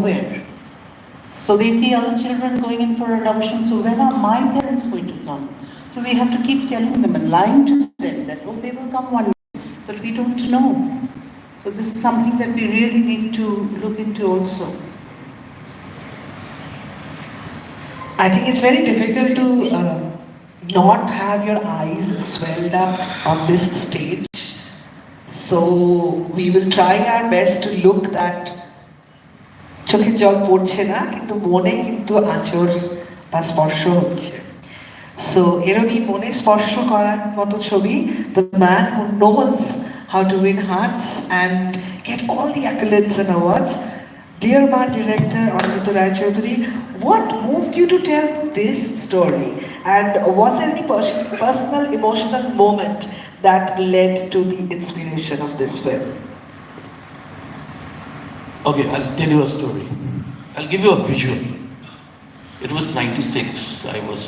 nowhere. So they see other children going in for adoption, so when are my parents going to come? So we have to keep telling them and lying to them that, oh, they will come one day, but we don't know. So this is something that we really need to look into also. I think it's very difficult to not have your eyes swelled up on this stage. So we will try our best to look that চোখে জল পড়ছে না কিন্তু মনে কিন্তু আঁচড় বা স্পর্শ হচ্ছে। So এরকমই মনে স্পর্শ করার মতো ছবি, the man who knows how to win hearts and get all the accolades and awards. Dear my director, Anurita Rai Chaudhary, what moved you to tell this story? And was there any personal emotional moment that led to the inspiration of this film? Okay, I'll tell you a story. I'll give you a visual. It was 96, I was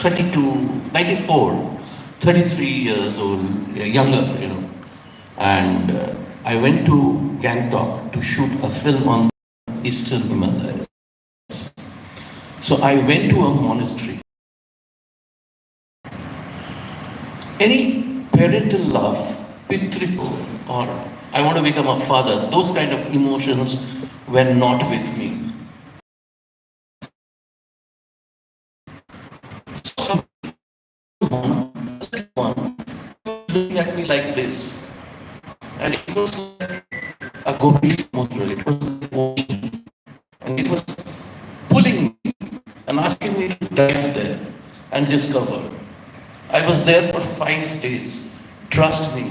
32, 94, 33 years old, younger, And I went to Gangtok to shoot a film on Eastern Himalayas. So I went to a monastery. Any parental love, pitripo, or I want to become a father, those kind of emotions were not with me. Someone looking at me like this, and it was a gopi mudra, it was an ocean, and it was pulling me and asking me to dive there and discover. I was there for 5 days. Trust me,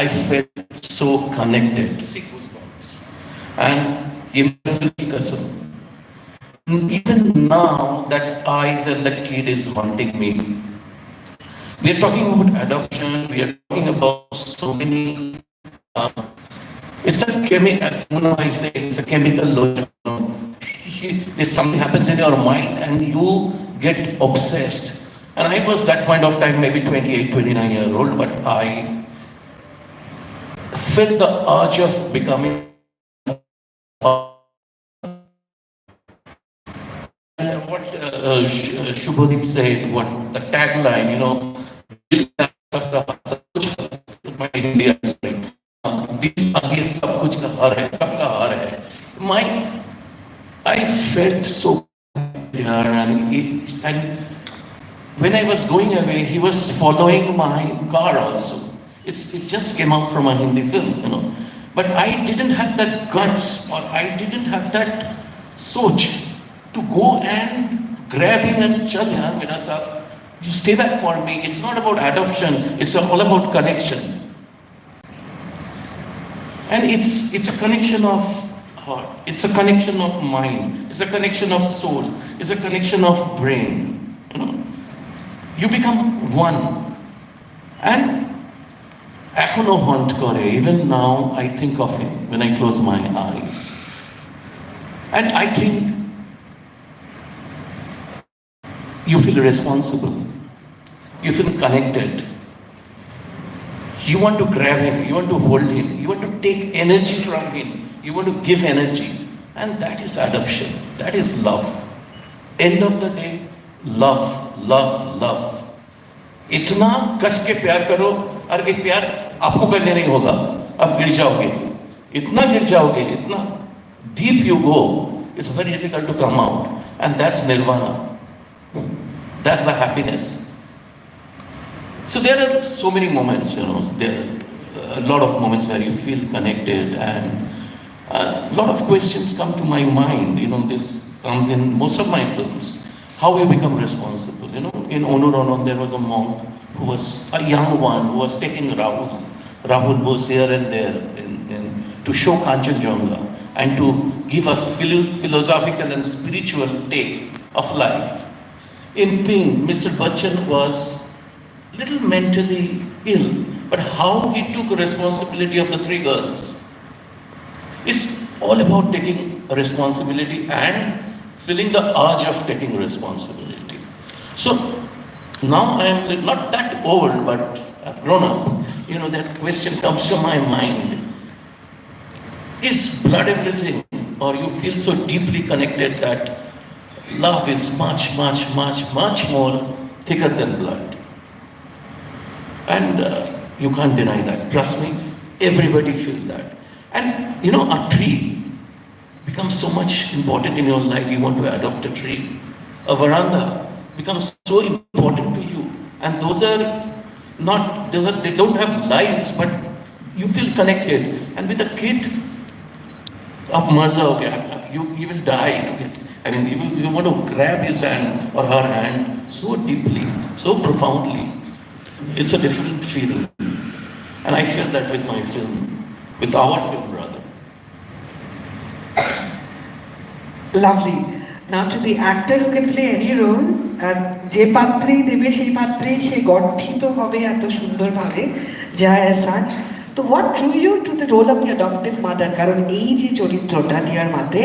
I felt so connected. And even now, that eyes and that kid is haunting me. We are talking about adoption, we are talking about so many. It's a chemical, as I say, it's a chemical lotion. If something happens in your mind and you get obsessed. And I was that point of time, maybe 28, 29 years old, but I felt the urge of becoming. And what Shubhadeep said, what the tagline, my India, I felt so here, and when I was going away, he was following my car also. It just came out from a Hindi film, But I didn't have that guts, or I didn't have that soch to go and grab him and chal yaar mera saath, you stay back for me. It's not about adoption, it's all about connection. And it's a connection of heart, it's a connection of mind, it's a connection of soul, it's a connection of brain. You become one. And echono haunt kore, even now I think of him when I close my eyes. And I think you feel responsible, you feel connected. You want to grab him, you want to hold him, you want to take energy from him, you want to give energy. And that is adoption, that is love. End of the day, love, love, love. इतना कस के प्यार करो, और ये प्यार आपको करने नहीं होगा, आप गिर जाओगे, इतना गिर जाओगे, इतना deep you go, it's very difficult to come out. And that's nirvana, that's the happiness. So there are so many moments, there are a lot of moments where you feel connected, and a lot of questions come to my mind. This comes in most of my films. How we become responsible. In Onuronon there was a monk who was a young one who was taking Rahul was here and there to show Kanchenjunga and to give a philosophical and spiritual take of life. In Ping, Mr. Bachchan was little mentally ill, but how he took responsibility of the 3 girls. It's all about taking responsibility and feeling the urge of taking responsibility. So now I am not that old, but I've grown up. That question comes to my mind. Is blood everything? or you feel so deeply connected that love is much, much, much, much more thicker than blood. And you can't deny that. Trust me, everybody feels that. And you know, a tree becomes so much important in your life. You want to adopt a tree. A veranda becomes so important to you. And those are not, they don't have lives, but you feel connected. And with a kid, आप मर जाओगे, you will die to it. I mean, you want to grab his hand or her hand so deeply, so profoundly. It's a different feeling. And I feel that with my film, with our film rather. Lovely. Now to the actor who can play any role, যে পাত্রেই দেবে সেই পাত্রেই সে গঠিত হবে এত সুন্দরভাবে, যায় আসান। তো what drew you to the role of the adoptive mother? কারণ এই যে চরিত্রটা ডিয়ার মাতে,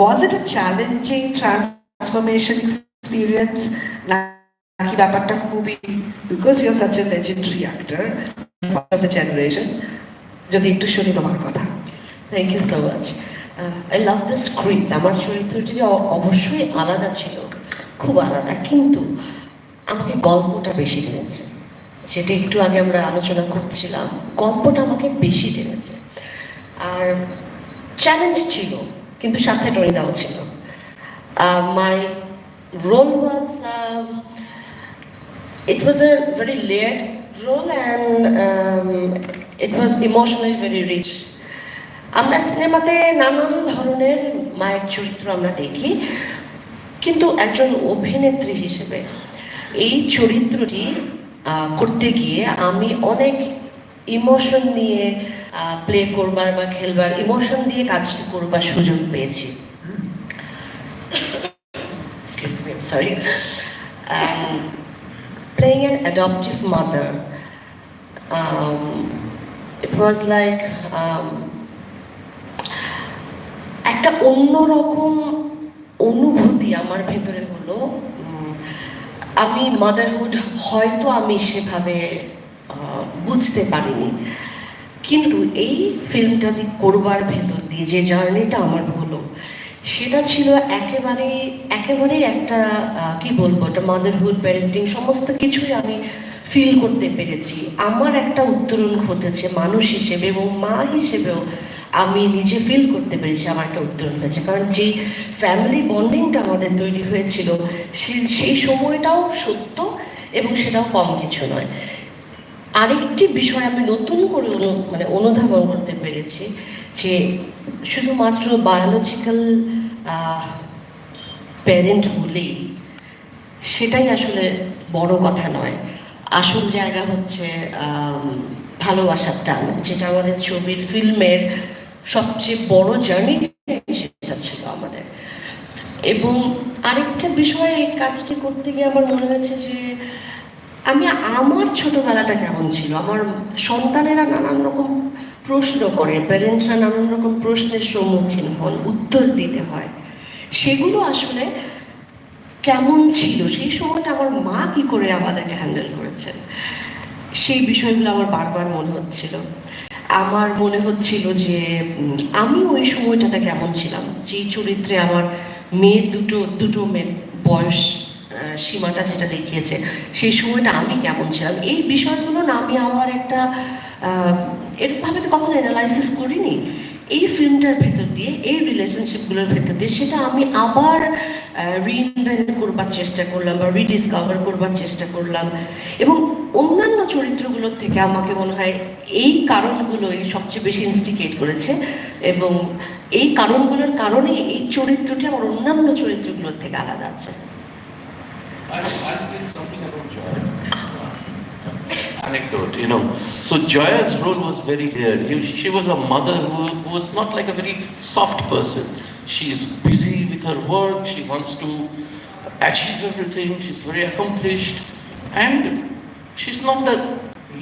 was it a challenging transformation experience নাকি ব্যাপারটা খুবই, because you're such a legendary actor of the generation, যদি একটু শুনি তোমার কথা। Thank you so much. I love the script. আমার চরিত্রটি অবশ্যই আলাদা ছিল, খুব আলাদা, কিন্তু আমাকে গল্পটা বেশি টেনেছে। সেটা একটু আগে আমরা আলোচনা করছিলাম, গল্পটা আমাকে বেশি টেনেছে। আর চ্যালেঞ্জ ছিল, কিন্তু সাথে টনিদাও ছিল। My role was, it was a very layered role and it was emotionally very rich. আমরা সিনেমাতে নানান ধরনের মায়ের চরিত্র আমরা দেখি, কিন্তু একজন অভিনেত্রী হিসেবে এই চরিত্রটি করতে গিয়ে আমি অনেক ইমোশন নিয়ে প্লে করবার বা খেলবার, ইমোশন দিয়ে কাজটি করবার সুযোগ পেয়েছি। Excuse me, I'm sorry. Playing an adoptive mother, it was like একটা অন্যরকম অনুভূতি আমার ভেতরে হলো। আমি মাদারহুড হয়তো আমি সেভাবে বুঝতে পারিনি, কিন্তু এই ফিল্মটা করবার ভেতর দিয়ে যে জার্নিটা আমার হলো, সেটা ছিল একেবারেই একটা কি বলবো, একটা মাদারহুড, প্যারেন্টিং, সমস্ত কিছুই আমি ফিল করতে পেরেছি। আমার একটা উত্তরণ ঘটেছে মানুষ হিসেবে, এবং মা হিসেবেও আমি নিজে ফিল করতে পেরেছি আমার একটা উত্তরণ হয়েছে। কারণ যেই ফ্যামিলি বন্ডিংটা আমাদের তৈরি হয়েছিল, সেই সময়টাও সত্য এবং সেটাও কম কিছু নয়। আরেকটি বিষয় আমি নতুন করে অনুধাবন করতে পেরেছি, যে শুধুমাত্র বায়োলজিক্যাল প্যারেন্ট হলেই সেটাই আসলে বড় কথা নয়। আসল জায়গা হচ্ছে ভালোবাসার টান, যেটা আমাদের ছবির ফিল্মের সবচেয়ে বড় জার্নি, সেটা ছিল আমাদের। এবং আরেকটা বিষয়, এই কাজটি করতে গিয়ে আমার মনে হয়েছে যে আমার ছোটবেলাটা কেমন ছিল, আমার সন্তানেরা নানান রকম প্রশ্ন করে, প্যারেন্টরা নানান রকম প্রশ্নের সম্মুখীন হন, উত্তর দিতে হয়, সেগুলো আসলে কেমন ছিল, সেই সময়টা আমার মা কি করে আমাদেরকে হ্যান্ডেল করেছেন, সেই বিষয়গুলো আমার বারবার মনে হচ্ছিল। আমার মনে হচ্ছিল যে আমি ওই সময়টাতে কেমন ছিলাম, যেই চরিত্রে আমার মেয়ে দুটো মেয়ে বয়স সীমাটা যেটা দেখিয়েছে, সেই সময়টা আমি কেমন ছিলাম, এই বিষয়গুলো না আমি আমার একটা এরকমভাবে তো কখনো অ্যানালাইসিস করিনি। এই ফিল্মটার ভেতর দিয়ে, এই রিলেশনশিপগুলোর ভেতর দিয়ে সেটা আমি আবার রিইনভেন্ট করবার চেষ্টা করলাম বা রিডিসকভার করবার চেষ্টা করলাম। এবং অন্যান্য চরিত্রগুলোর থেকে আমাকে মনে হয় এই কারণগুলোই সবচেয়ে বেশি ইনস্টিগেট করেছে, এবং এই কারণগুলোর কারণে এই চরিত্রটি আমার অন্যান্য চরিত্রগুলোর থেকে আলাদা আছে। I'll tell something about Joy. Anecdote, you know. So Joya's role was very layered. She was a mother who was not like a very soft person. She is busy with her work. She wants to achieve everything. She's very accomplished, and she's not the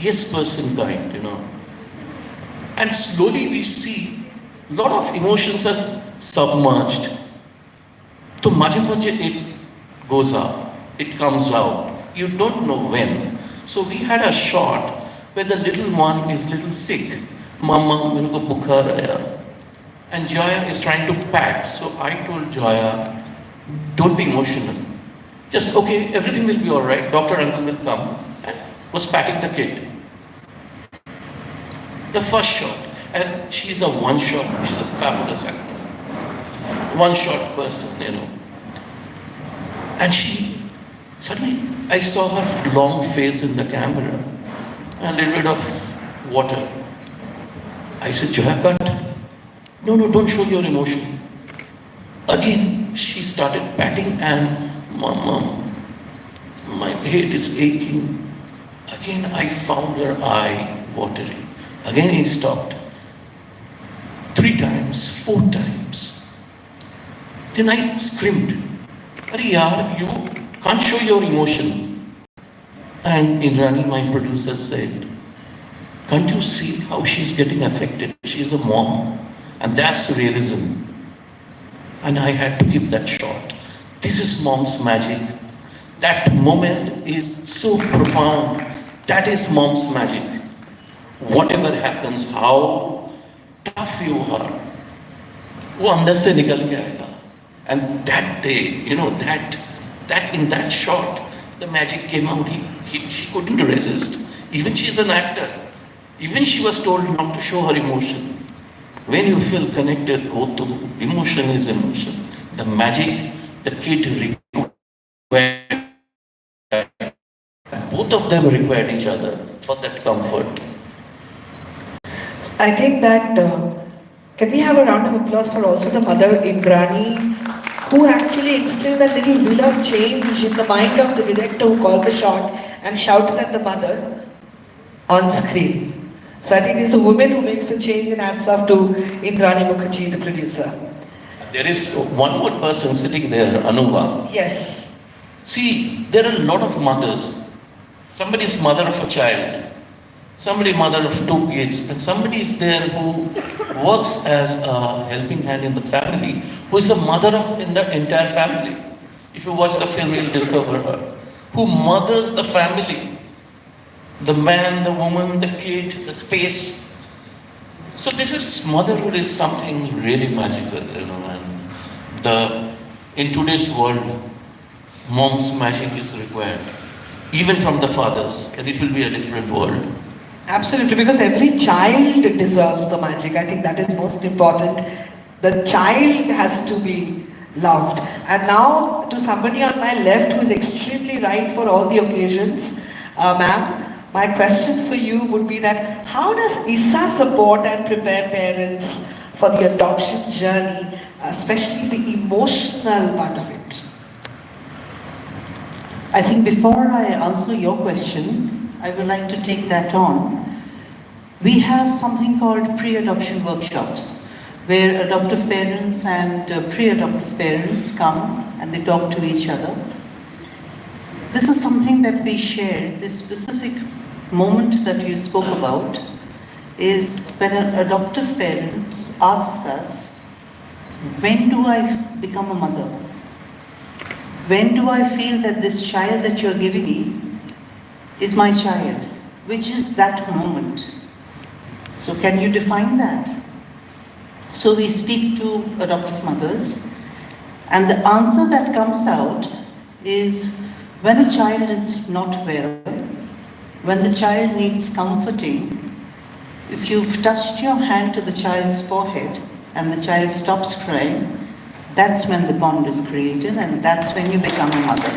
yes person kind, you know. And slowly we see a lot of emotions are submerged. So maje it goes up. It comes out. You don't know when. So we had a shot where the little one is little sick. Mama, mere ko bukhar aaya. and Joya is trying to pat. So I told Joya, don't be emotional. Just, okay, everything will be all right. Doctor uncle will come. And was patting the kid. The first shot. And she's a one-shot, she's a fabulous actor. One-shot person, you know. And suddenly I saw her long face in the camera. A little bit of water. I said, Joya, cut. No, don't show your emotion. Again, she started patting and, Mom, my head is aching. Again, I found her eye watering. Again, he stopped. 3 times, 4 times. Then I screamed, Arey yaar, you can't show your emotion. And Indrani, my producer, said, can't you see how she's getting affected? She's a mom. And that's realism. And I had to keep that shot. This is mom's magic. That moment is so profound. That is mom's magic. Whatever happens, how tough you are, वो अंदर से निकल के आएगा. And that day, you know, that in that shot, the magic came out. She couldn't resist. Even she's an actor. Even she was told not to show her emotion. When you feel connected, emotion is emotion. The magic, the kid required, both of them required each other for that comfort. I think that, can we have a round of applause for also the mother Indrani, who actually instilled that little will of change in the mind of the director who called the shot and shouted at the mother on screen. So I think it's the woman who makes the change, and hats off to Indrani Mukherjee, the producer. There is one more person sitting there, Anuva. Yes. See, there are a lot of mothers. Somebody is mother of a child, somebody mother of 2 kids, and somebody is there who works as a helping hand in the family, who is the mother of in the entire family. If you watch the film, you'll discover her. Who mothers the family. The man, the woman, the kid, the space. So this is motherhood is something really magical, you know, and in today's world, mom's magic is required, even from the fathers, and it will be a different world. Absolutely, because every child deserves the magic. I think that is most important. The child has to be loved. And now to somebody on my left who is extremely right for all the occasions, ma'am, my question for you would be that how does ISA support and prepare parents for the adoption journey, especially the emotional part of it? I think before I answer your question, I would like to take that on. We have something called pre-adoption workshops, where adoptive parents and pre-adoptive parents come and they talk to each other. This is something that we share. This specific moment that you spoke about is when an adoptive parent asks us, when do I become a mother? When do I feel that this child that you're giving me is my child? Which is that moment? So can you define that? So we speak to adoptive mothers, and the answer that comes out is when a child is not well, when the child needs comforting, if you've touched your hand to the child's forehead and the child stops crying, that's when the bond is created, and that's when you become a mother.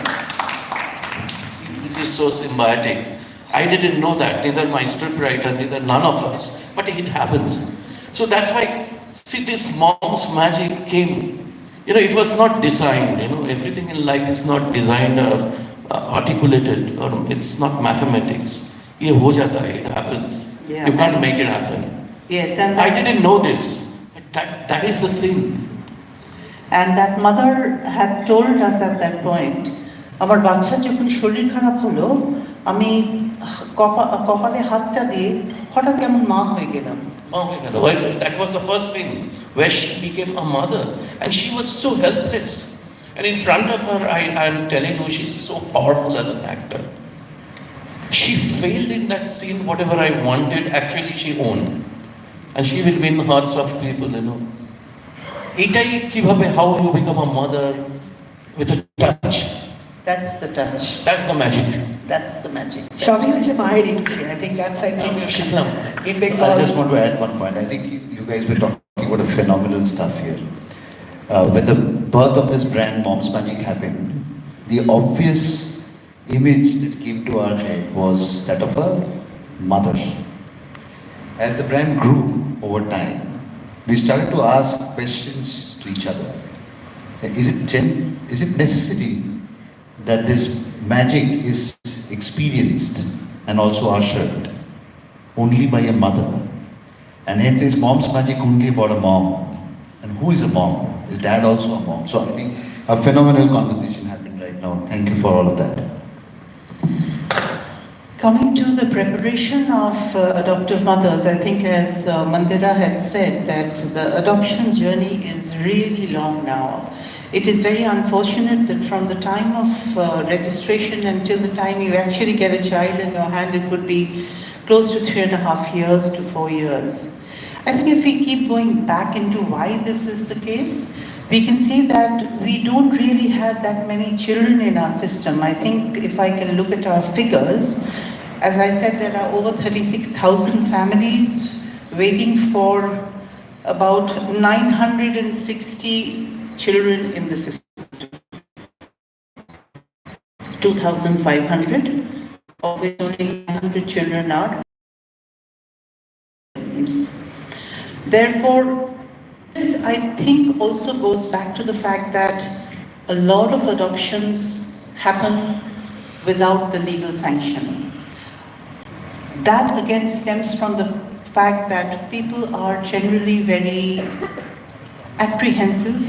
It is so symbiotic. I didn't know that, neither my scriptwriter, neither none of us, but it happens. So that's why, see, this mom's magic came. You know, it was not designed, you know, everything in life is not designed or articulated, or it's not mathematics. Ye ho jata hai, it happens. Yeah. You can't make it happen. Yes, and I didn't know this, but that is the thing. And that mother had told us at that point, আমার বাচ্চা যখন শরীর খারাপ হলো, আমি কপালে হাতটা দিয়ে হঠাৎ কেমন মা হয়ে গেলাম। Well, that was the first thing where she became a mother, and she was so helpless. And in front of her, I'm telling you, she's so powerful as an actor. She failed in that scene. Whatever I wanted, actually she owned, and she will win hearts of people, you know. এটাই কিভাবে, how you become a mother with a touch. That's the touch. That's the magic. That's the magic. সবই হচ্ছে মায়ের ইচ্ছে, I think that's আমিও শিখলাম। in I Bengal. just want to add one point. I think you guys were talking about a phenomenal stuff here. When the birth of this brand, Mom's Magic, happened, the obvious image that came to our head was that of a mother. As the brand grew over time, we started to ask questions to each other. Is it necessary that this magic is experienced and also ushered only by a mother? And hence is Mom's Magic only about a mom? And who is a mom? Is dad also a mom? So I think a phenomenal conversation happening right now. Thank you for all of that. Coming to the preparation of adoptive mothers, I think as Mandira has said that the adoption journey is really long now. It is very unfortunate that from the time of registration until the time you actually get a child in your hand, it could be close to 3.5 years to 4 years. I think if we keep going back into why this is the case, we can see that we don't really have that many children in our system. I think if I can look at our figures, as I said, there are over 36,000 families waiting for about 960 children in the system. 2,500, of which only 900 children are. Therefore, this I think also goes back to the fact that a lot of adoptions happen without the legal sanction. That again stems from the fact that people are generally very apprehensive,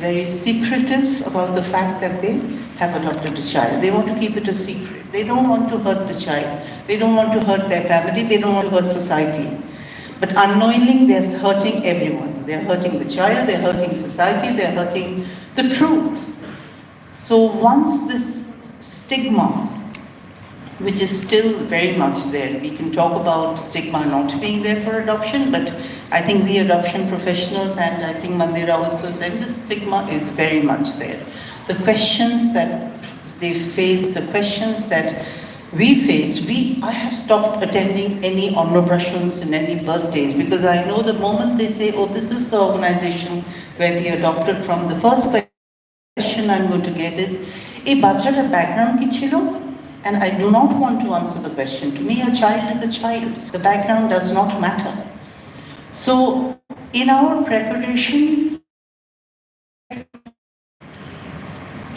very secretive about the fact that they have adopted a child. They want to keep it a secret. They don't want to hurt the child. They don't want to hurt their family. They don't want to hurt society. But unknowingly, they're hurting everyone. They're hurting the child, they're hurting society, they're hurting the truth. So once this stigma, which is still very much there, we can talk about stigma not being there for adoption, but I think we adoption professionals, and I think Mandira also said, the stigma is very much there. The questions that they face, the questions that we face, I have stopped attending any anniversaries and any birthdays because I know the moment they say, oh, this is the organization where we adopted from, the first question I'm going to get is, "Ei bachchataর background ki chilo?" And I do not want to answer the question. To me, a child is a child. The background does not matter. So, in our preparation,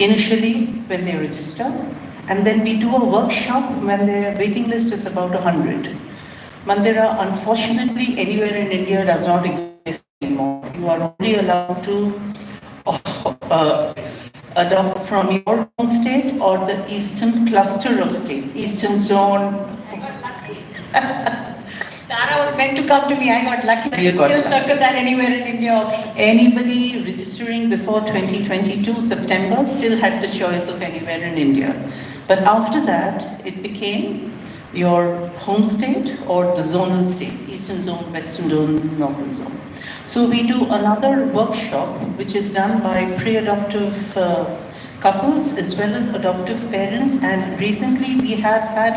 initially when they register, and then we do a workshop when their waiting list is about 100. Mandira, unfortunately, anywhere in India does not exist anymore. You are only allowed to adopt from your home state or the eastern cluster of states, eastern zone. Tara was meant to come to me, I got lucky. You got Still lucky. circle that anywhere in India option. Anybody registering before 2022 September still had the choice of anywhere in India. But after that, it became your home state or the zonal states, eastern zone, western zone, northern zone. So we do another workshop which is done by pre-adoptive couples as well as adoptive parents, and recently we have had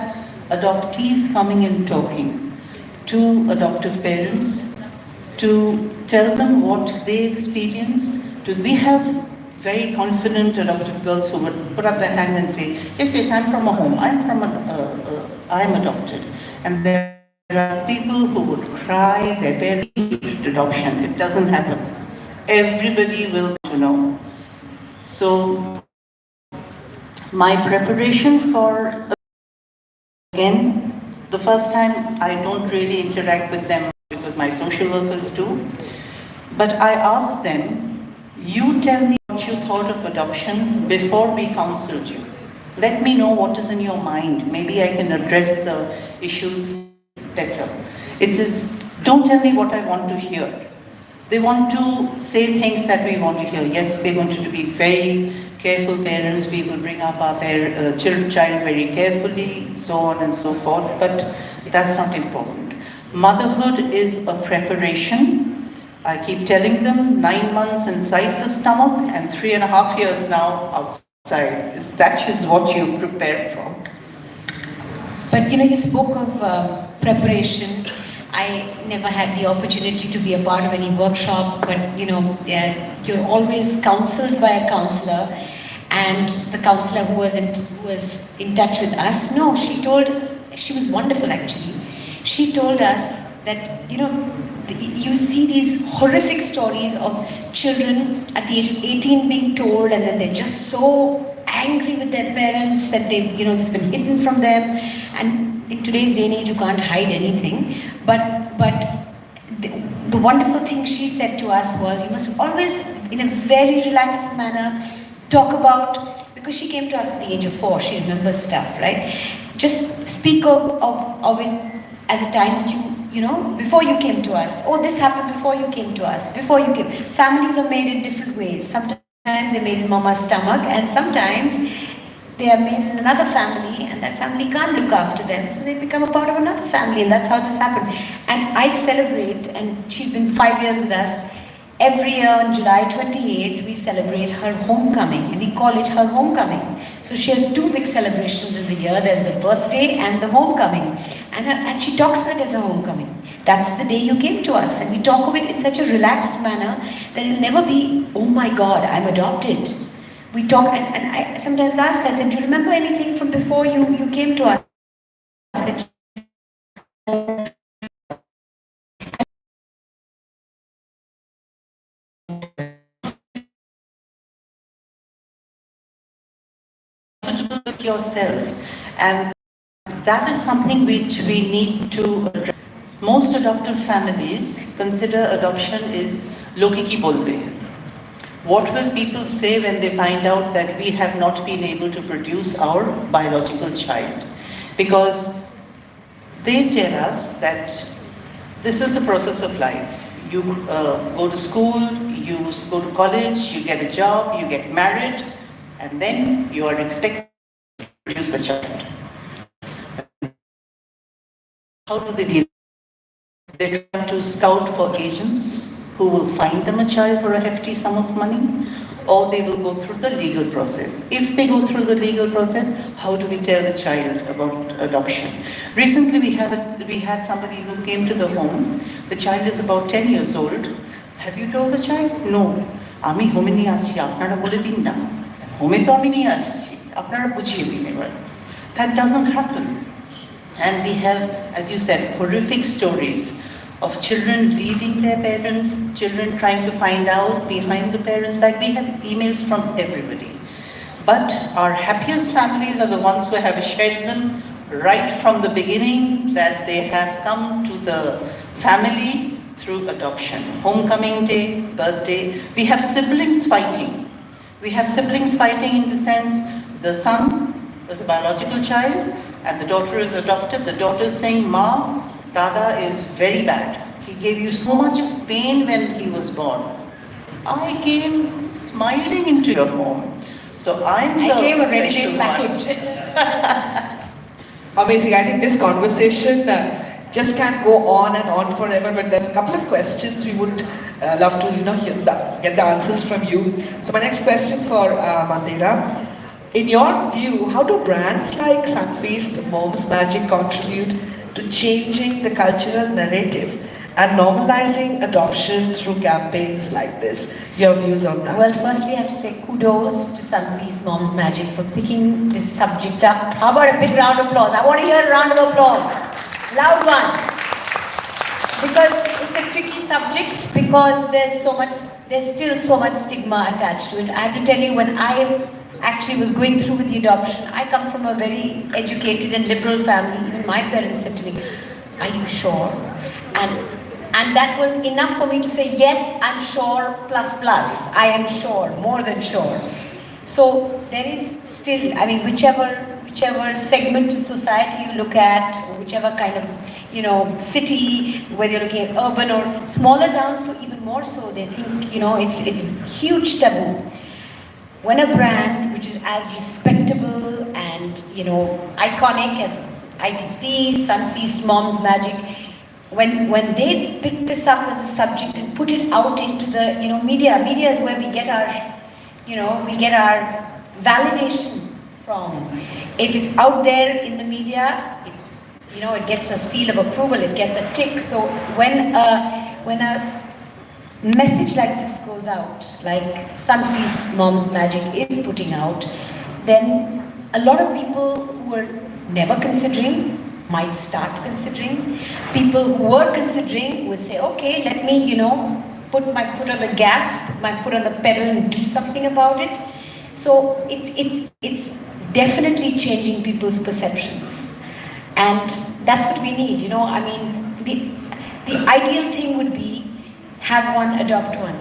adoptees coming and talking to adoptive parents to tell them what they experience. We have very confident adoptive girls who would put up their hand and say, yes, I'm from a home, I'm adopted. And there are people who would cry, their parents need adoption. It doesn't happen. Everybody will know. So my preparation for, again, the first time I don't really interact with them because my social workers do, but I ask them, you tell me what you thought of adoption before we counseled you. Let me know what is in your mind. Maybe I can address the issues better. Don't tell me what I want to hear. They want to say things that we want to hear. Yes, we're going to be very careful parents. We will bring up our child very carefully, so on and so forth. But that's not important. Motherhood is a preparation I keep telling them 9 months inside the stomach and 3.5 years now outside. That is what you prepare for. But you know, you spoke of preparation. I never had the opportunity to be a part of any workshop, but you know, you're always counseled by a counselor, and the counselor who was in touch with us. No, she was wonderful actually. She told us that you know, you see these horrific stories of children at the age of 18 being told, and then they're just so angry with their parents that they've, you know, it's been hidden from them. And in today's day and age, you can't hide anything. But the wonderful thing she said to us was, you must always, in a very relaxed manner, talk about, because she came to us at the age of 4, she remembers stuff, right? Just speak of it as a time that you know, before you came to us. Oh, this happened before you came to us, before you came. Families are made in different ways. Sometimes they're made in mama's stomach, and sometimes they are made in another family, and that family can't look after them, so they become a part of another family, and that's how this happened. And I celebrate, and she's been 5 years with us. Every year on July 28th, we celebrate her homecoming, and we call it her homecoming. So she has 2 big celebrations in the year. There's the birthday and the homecoming. And she talks of it as a homecoming. That's the day you came to us. And we talk of it in such a relaxed manner that it'll never be, oh my God, I'm adopted. We talk, and I sometimes ask, I said, do you remember anything from before you came to us? I said, comfortable with yourself, and that is something which we need to address. Most adoptive families consider adoption is loki ki bolbe. What will people say when they find out that we have not been able to produce our biological child? Because they tell us that this is the process of life. You go to school, you go to college, you get a job, you get married, and then you are expected to produce a child. How do they deal? They try to scout for agents who will find them a child for a hefty sum of money, or they will go through the legal process. If they go through the legal process, how do we tell the child about adoption? Recently we had somebody who came to the home. The child is about 10 years old. Have you told the child? No. Ami home niye aschi, apnara bole din na. Home to ami niye aschi, apnara bujhiye din ebar. That doesn't happen. And we have, as you said, horrific stories of children leaving their parents, children trying to find out behind the parents' back. We have emails from everybody. But our happiest families are the ones who have shared them right from the beginning, that they have come to the family through adoption. Homecoming day, birthday. We have siblings fighting. We have siblings fighting in the sense the son was a biological child and the daughter is adopted. The daughter is saying, Ma, Dada is very bad. He gave you so much of pain when he was born. I came smiling into your home. So I gave a ready-made package. Amazing. I think this conversation just can't go on and on forever, but there's a couple of questions we would love to, get the answers from you. So my next question for Mandela. In your view, how do brands like Sunfeast, Mom's Magic contribute to changing the cultural narrative and normalizing adoption through campaigns like this? Your views on that? Well, firstly, I have to say kudos to Sunfeast Mom's Magic for picking this subject up. How about a big round of applause? I want to hear a round of applause. Loud one. Because it's a tricky subject, because there's still so much stigma attached to it. I have to tell you, when I actually was going through with the adoption, I come from a very educated and liberal family. Even my parents said to me, are you sure? And that was enough for me to say, yes, I'm sure, plus, I am sure, more than sure. So there is still, I mean, whichever segment of society you look at, or whichever kind of, city, whether you're looking at urban or smaller towns, so even more so, they think, it's huge taboo. When a brand which is as respectable and iconic as ITC, Sunfeast, Mom's Magic, when they pick this up as a subject and put it out into the media is where we get our validation from. If it's out there in the media, it gets a seal of approval, it gets a tick. So when a message like this goes out, like Sunfeast Mom's Magic is putting out, then a lot of people who were never considering might start considering. People who were considering would say, okay, let me, put my foot on the gas, put my foot on the pedal and do something about it. So it's definitely changing people's perceptions. And that's what we need, the ideal thing would be have one, adopt one.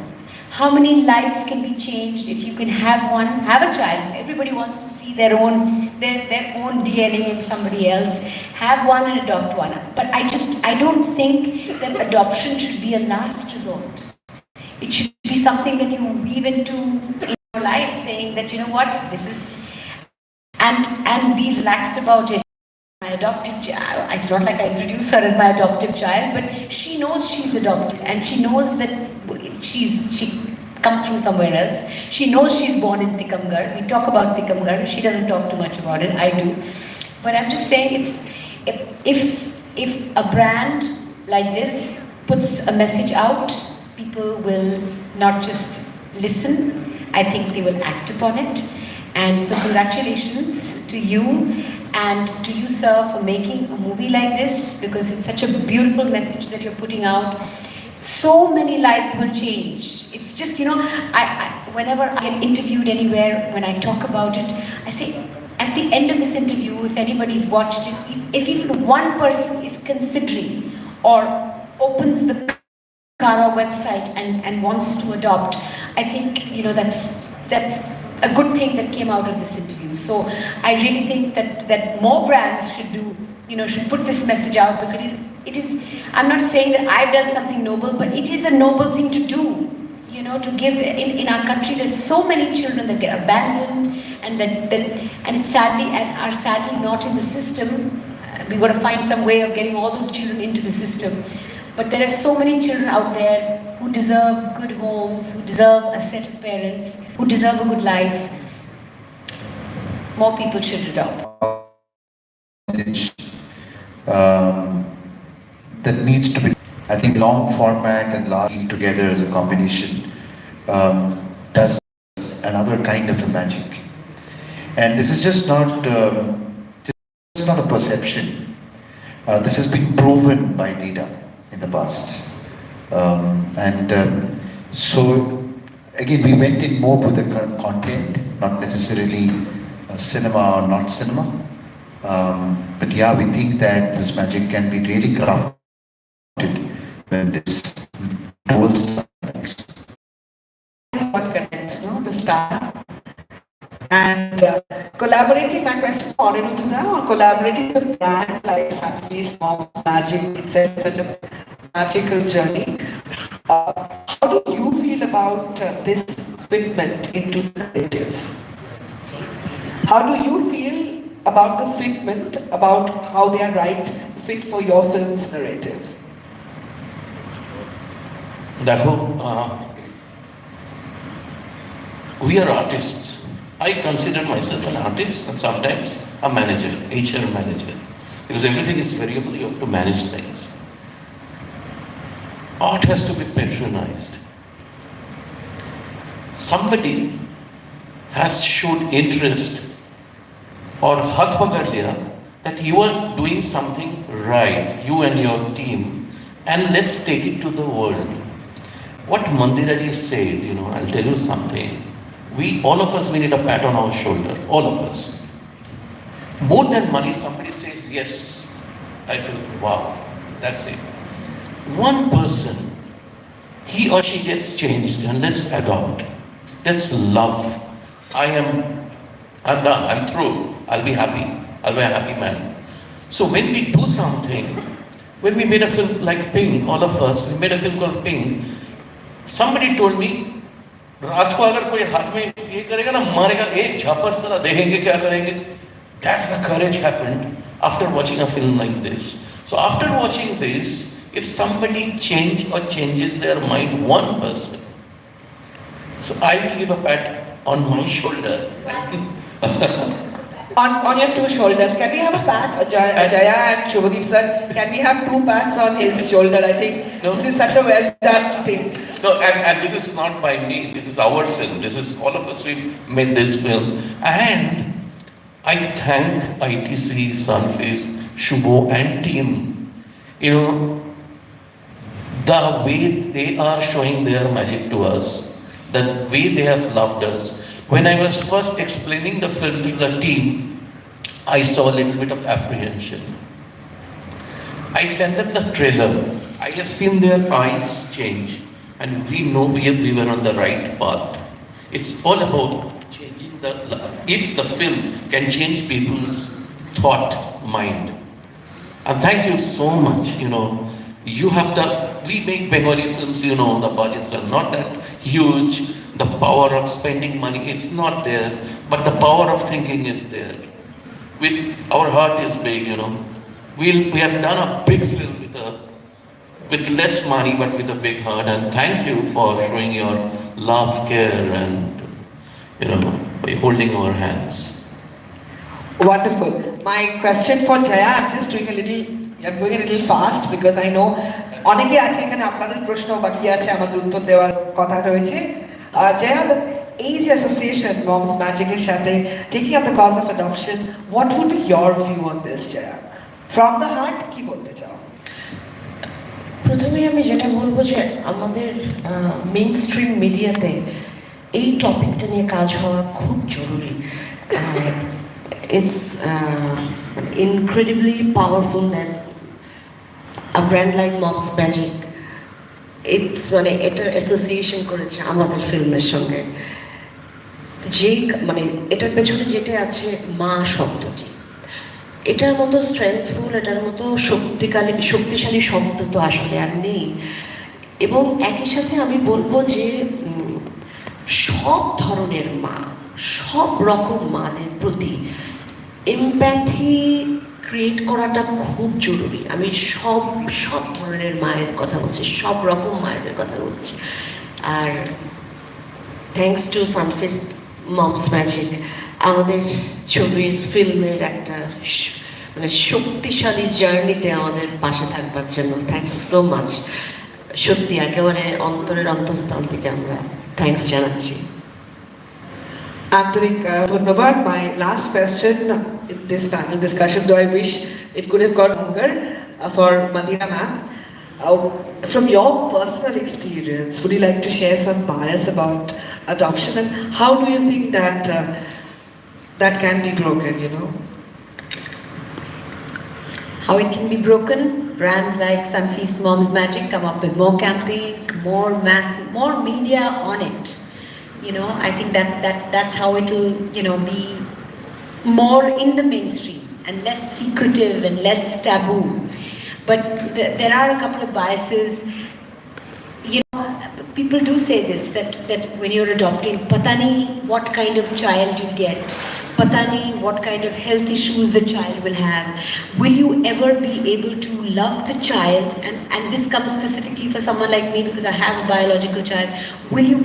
How many lives can be changed if you can have one, have a child? Everybody wants to see their own DNA in somebody else. Have one and adopt one. But I don't think that adoption should be a last resort. It should be something that you weave into your life, saying that, this is, and be relaxed about it. My adoptive child, it's not like I introduce her as my adoptive child, but she knows she's adopted and she knows that she comes from somewhere else. She knows she's born in Tikamgarh. We talk about Tikamgarh. She doesn't talk too much about it. I do. But I'm just saying, if a brand like this puts a message out, people will not just listen. I think they will act upon it. And so congratulations to you. And to you, sir, for making a movie like this, because it's such a beautiful message that you're putting out. So many lives will change. It's just, whenever I get interviewed anywhere, when I talk about it, I say, at the end of this interview, if anybody's watched it, if even one person is considering or opens the Kara website and wants to adopt, I think, that's a good thing that came out of this interview. So I really think that more brands should put this message out, because it is, I'm not saying that I've done something noble, but it is a noble thing to do, to give. In our country, there's so many children that get abandoned and are sadly not in the system. We've got to find some way of getting all those children into the system. But there are so many children out there who deserve good homes, who deserve a set of parents, who deserve a good life. More people should adopt. That needs to be, I think, long format and large together as a combination does another kind of a magic. And this is just not a perception. This has been proven by data in the past. So again, we went in more with the content, not necessarily cinema or not cinema. But yeah, we think that this magic can be really crafted when this whole starts. What connects, the star. And collaborating, my question for Aniruddha, or collaborating with a brand like Sunfeast Mom's Magic, it's such a magical journey. How do you feel about this fitment into the narrative? How do you feel about the fitment, about how they are fit for your film's narrative? We are artists. I consider myself an artist and sometimes a manager, HR manager. Because everything is variable, you have to manage things. Art has to be patronized. Somebody has showed interest or hath pakad liya that you are doing something right, you and your team, and let's take it to the world. What Mandiraji said, I'll tell you something. All of us, we need a pat on our shoulder, all of us. More than money, somebody says, yes, I feel, wow, that's it. One person, he or she gets changed, and let's adopt. That's love. I'm done, I'm through, I'll be happy, I'll be a happy man. So when we do something, when we made a film like Pink, all of us, we made a film called Pink, somebody told me, रात को अगर कोई हाथ में ये करेगा ना मारेगा एक झापड़ साला देखेंगे क्या करेंगे. That's the courage happened after watching a film like this. So after watching this, if somebody changes their mind, one person, so I will give a pat on my shoulder. On your two shoulders. Can we have a pat, Jaya and Shubhadeep sir? Can we have two pats on his shoulder? I think this is such a well done thing. No, and this is not by me, this is our film. This is all of us who made this film. And I thank ITC, Sunface, Shubho and team. You know, the way they are showing their magic to us, the way they have loved us. When I was first explaining the film to the team, I saw a little bit of apprehension. I sent them the trailer. I have seen their eyes change, and we know we were on the right path. It's all about changing if the film can change people's thought, mind. And thank you so much, you know. We make Bengali films, you know, the budgets are not that huge. The power of spending money, it's not there. But the power of thinking is there. Our heart is big, you know. We have done a big film with less money, but with a big heart. And thank you for showing your love, care, and, you know, by holding our hands. Wonderful. My question for Jaya, I'm just doing I'm going a little fast because I know অনেকে আছে এখানে আপনাদের প্রশ্ন বাকি আছে আমাদের উত্তর দেওয়ার কথা রয়েছে Jaya, the age association Moms Magic এর সাথে taking up the cause of adoption, what would be your view on this, Jaya? From the heart, কি বলতে চাও? প্রথমে আমি যেটা বলবো যে আমাদের মেইন স্ট্রিম মিডিয়াতে এই টপিকটা নিয়ে কাজ হওয়া খুব জরুরি। It's incredibly powerful that a brand like Moms Magic এটার অ্যাসোসিয়েশন করেছে আমাদের ফিল্মের সঙ্গে। এটার পেছনে যেটা আছে মা শব্দটি, এটার মতো স্ট্রেংথফুল, এটার মতো শক্তিশালী শব্দ তো আসলে আর নেই। এবং একই সাথে আমি বলবো যে সব ধরনের মা, সব রকম মাদের প্রতি এমপ্যাথি ক্রিয়েট করাটা খুব জরুরি। আমি সব ধরনের মায়ের কথা বলছি, সব রকম মায়েদের কথা বলছি। আর থ্যাঙ্কস টু সানফেস মমস ম্যাজিক আমাদের ছবির ফিল্মের একটা শক্তিশালী জার্নিতে আমাদের পাশে থাকবার জন্য থ্যাঙ্কস সো মাচ। সত্যি একেবারে অন্তরের অন্তঃস্থল থেকে আমরা থ্যাঙ্কস জানাচ্ছি। আন্তরিক ধন্যবাদ। My last question in this panel discussion, though I wish it could have gone longer, for Madina ma'am. From your personal experience, would you like to share some bias about adoption, and how do you think that that can be broken, you know? How it can be broken? Brands like Sunfeast Moms Magic come up with more campaigns, more media on it. You know, I think that's how it will, you know, be more in the mainstream and less secretive and less taboo. But there are a couple of biases. You know, people do say this, that when you're adopting, patani what kind of child you get, patani what kind of health issues the child will have. Will you ever be able to love the child? And this comes specifically for someone like me because I have a biological child. Will you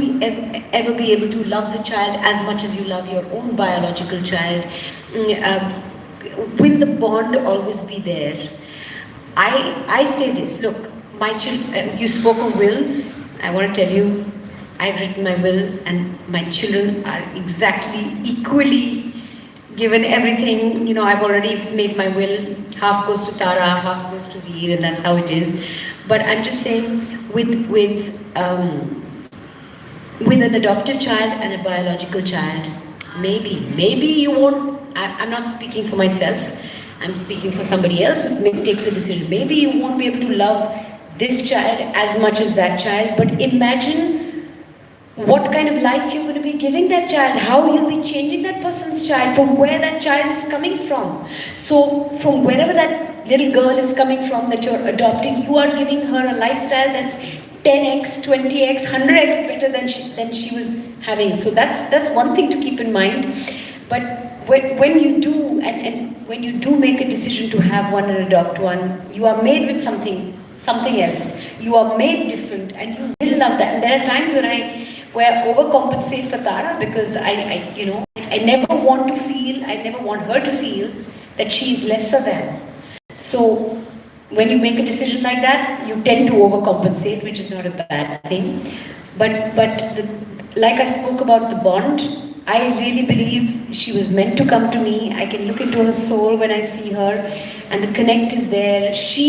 ever be able to love the child as much as you love your own biological child? Will the bond always be there? I say this, look, my children, you spoke of wills. I want to tell you, I've written my will and my children are exactly equally given everything. You know, I've already made my will, half goes to Tara, half goes to Veer, and that's how it is. But I'm just saying, with an adoptive child and a biological child, maybe you won't, I'm not speaking for myself, I'm speaking for somebody else who takes a decision. Maybe you won't be able to love this child as much as that child, but imagine what kind of life you're going to be giving that child, how you'll be changing that person's child, from where that child is coming from. So from wherever that little girl is coming from that you're adopting, you are giving her a lifestyle that's 10x, 20x, 100x better than she was having. So that's one thing to keep in mind. But when you do, and when you do make a decision to have one and adopt one, you are made with something else. You are made different, and you will love that. And there are times when I overcompensate for Tara because I never want her to feel that she is lesser than. So when you make a decision like that, you tend to overcompensate, which is not a bad thing. Like I spoke about the bond, I really believe she was meant to come to me. I can look into her soul when I see her, and the connect is there. She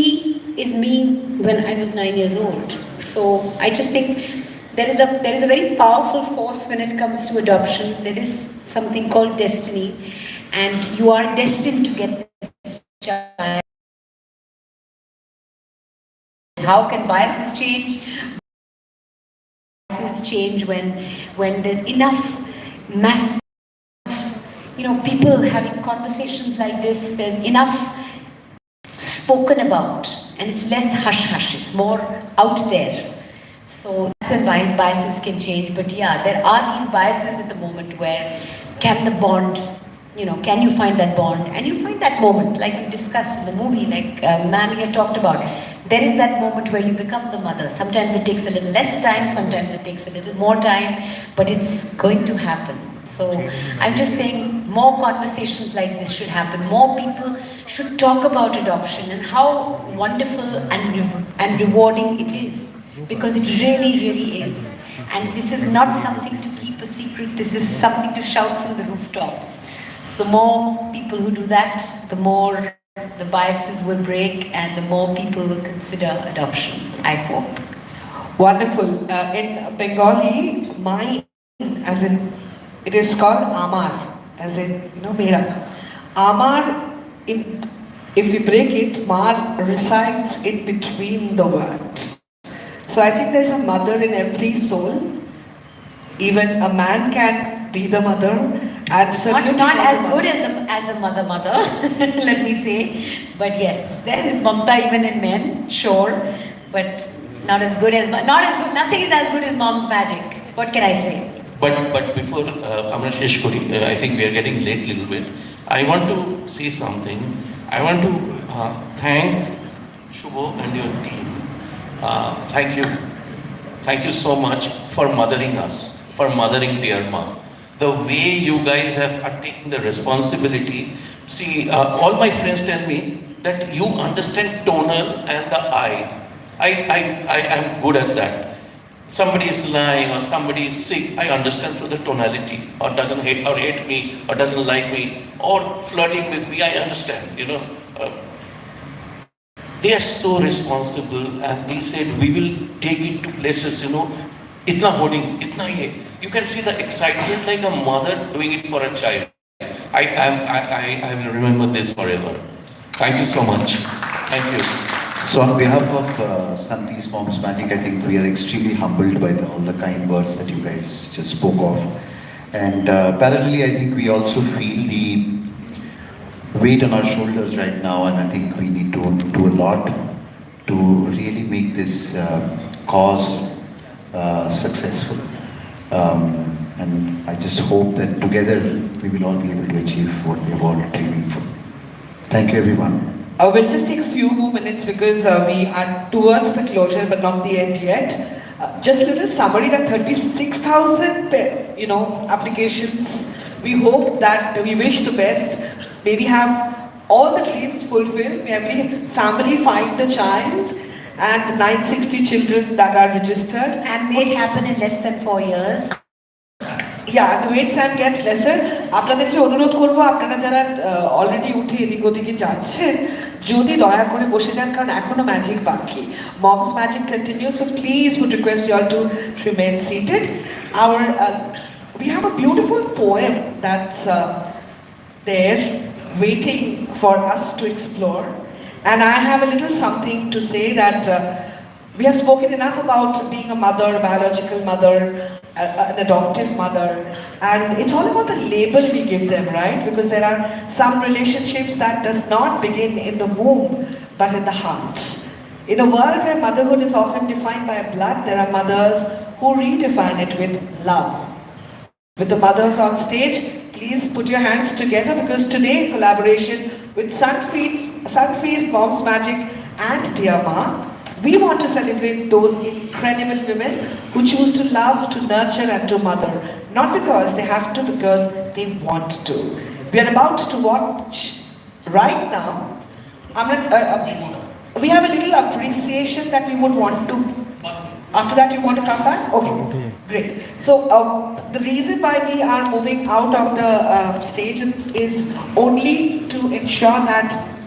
is me when I was 9 years old. So I just think there is a very powerful force when it comes to adoption. There is something called destiny, and you are destined to get this child. How can biases change? Biases change when there's enough mass, people having conversations like this. There's enough spoken about, and it's less hush hush. It's more out there. So that's when biases can change. But yeah, there are these biases at the moment where can the bond, can you find that bond? And you find that moment, like we discussed in the movie, like Man here talked about. There is that moment where you become the mother. Sometimes it takes a little less time, sometimes it takes a little more time, but it's going to happen. So I'm just saying more conversations like this should happen. More people should talk about adoption and how wonderful and rewarding it is. Because it really, really is. And this is not something to keep a secret, this is something to shout from the rooftops. So the more people who do that, the more the biases will break and the more people will consider adoption, I hope. Wonderful. In Bengali, mine, as in, it is called Amar, as in, Mera. Amar, if we break it, Mar resides in between the words. So I think there's a mother in every soul. Even a man can be the mother. Absolutely. Not as good as the mother, let me say. But yes, there is mamta even in men, sure. But not as good. Nothing is as good as mom's magic. What can I say? But before Amar Sheshkuri, I think we are getting late a little bit. I want to say something. I want to thank Shubho and your team. Thank you. Thank you so much for mothering us, for mothering dear mom. The way you guys have taken the responsibility. See, all my friends tell me that you understand tonal and the I. I am good at that. Somebody is lying or somebody is sick, I understand through the tonality, or doesn't hate me, or doesn't like me, or flirting with me, I understand, They are so responsible, and they said, we will take it to places, itna holding, itna ye. You can see the excitement like a mother doing it for a child. I will remember this forever. Thank you so much. Thank you. So on behalf of Santi's Mom's Magic, I think we are extremely humbled by all the kind words that you guys just spoke of. And parallelly, I think we also feel the weight on our shoulders right now, and I think we need to do a lot to really make this cause successful. And I just hope that together we will all be able to achieve what we are all dreaming for. Thank you, everyone. We'll just take a few more minutes because we are towards the closure but not the end yet. Just a little summary that 36,000 applications. We hope that we wish the best. May we have all the dreams fulfilled. May every family find a child and 960 children that are registered. And may it happen in less than 4 years. Yeah, the wait time gets lesser. আপনাদেরকে অনুরোধ করব আপনারা যারা already উঠে এদিক ওদিকে যাচ্ছেন যদি দয়া করে বসে যান কারণ এখনো ম্যাজিক বাকি Mom's Magic continues, so please would request you all to remain seated. We have a beautiful poem that's there waiting for us to explore, and I have a little something to say that we have spoken enough about being a mother, biological mother, an adoptive mother, and it's all about the label we give them, right? Because there are some relationships that does not begin in the womb, but in the heart. In a world where motherhood is often defined by blood, there are mothers who redefine it with love. With the mothers on stage, please put your hands together because today, collaboration with Sunfeast, Mom's Magic and Dear Ma, We want to celebrate those incredible women who choose to love, to nurture, and to mother. Not because they have to, because they want to. We are about to watch right now. We have a little appreciation that we would want to. After that, you want to come back? Okay, great. So the reason why we are moving out of the stage is only to ensure that